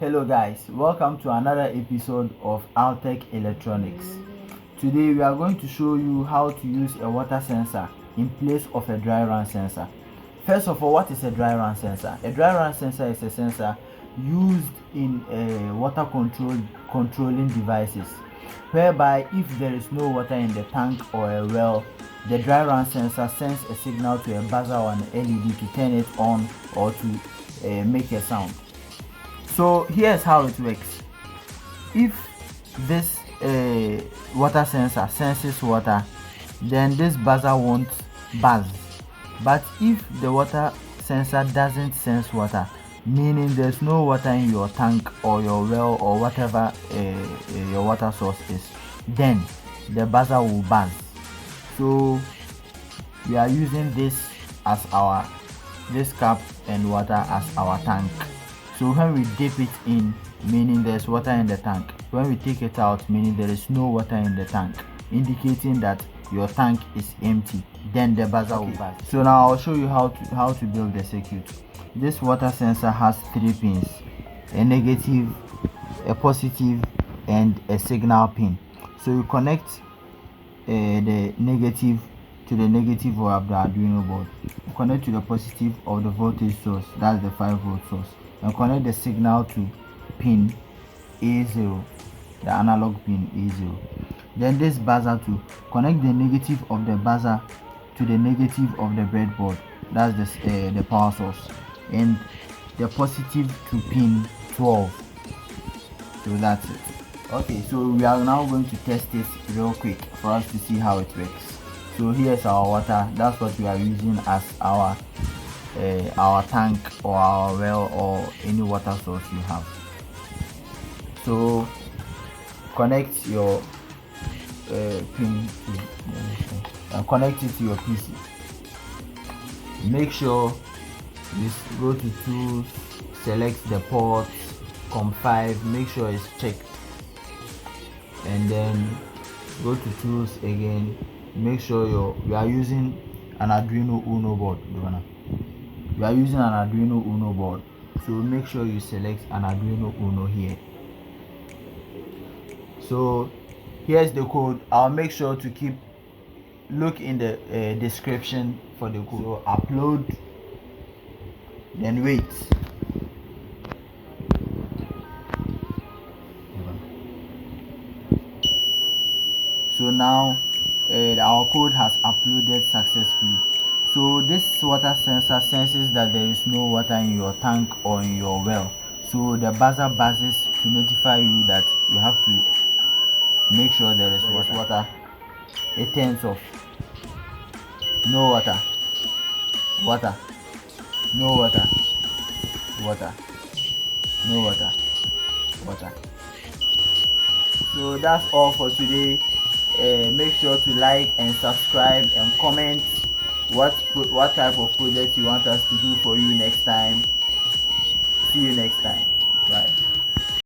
Hello guys, welcome to another episode of Altech Electronics. Today we are going to show you how to use a water sensor in place of a dry run sensor. First of all, what is a dry run sensor? A dry run sensor is a sensor used in water controlling devices, whereby if there is no water in the tank or a well, the dry run sensor sends a signal to a buzzer or an LED to turn it on or to make a sound. So here's how it works. If this water sensor senses water, then this buzzer won't buzz. But if the water sensor doesn't sense water, meaning there's no water in your tank or your well or whatever your water source is, then the buzzer will buzz. So we are using this cup and water as our tank. So when we dip it in, meaning there's water in the tank. When we take it out, meaning there is no water in the tank, indicating that your tank is empty. Then the buzzer will buzz. So now I'll show you how to build the circuit. This water sensor has 3 pins: a negative, a positive, and a signal pin. So you connect the negative to the negative of the Arduino board. You connect to the positive of the voltage source, that's the 5-volt source, and connect the signal to pin A0, the analog pin A0. Then this buzzer to connect the negative of the buzzer to the negative of the breadboard, that's the power source, and the positive to pin 12. So that's it. Okay, so we are now going to test this real quick for us to see how it works. So here's our water. That's what we are using as our tank or our well or any water source you have. So connect your pin and connect it to your PC. Make sure you go to tools, select the port COM5, make sure it's checked, and then go to tools again. Make sure you are using an Arduino Uno board. You are using an Arduino Uno board, so make sure you select an Arduino Uno here. So here's the code. I'll make sure to look in the description for the code. So upload, then wait. So now our code has uploaded successfully. So this water sensor senses that there is no water in your tank or in your well. So the buzzer buzzes to notify you that you have to make sure there is water. It turns off. No water. Water. No water. Water. No water. Water. So that's all for today. Make sure to like and subscribe and comment what type of project you want us to do for you next time. See you next time. Bye.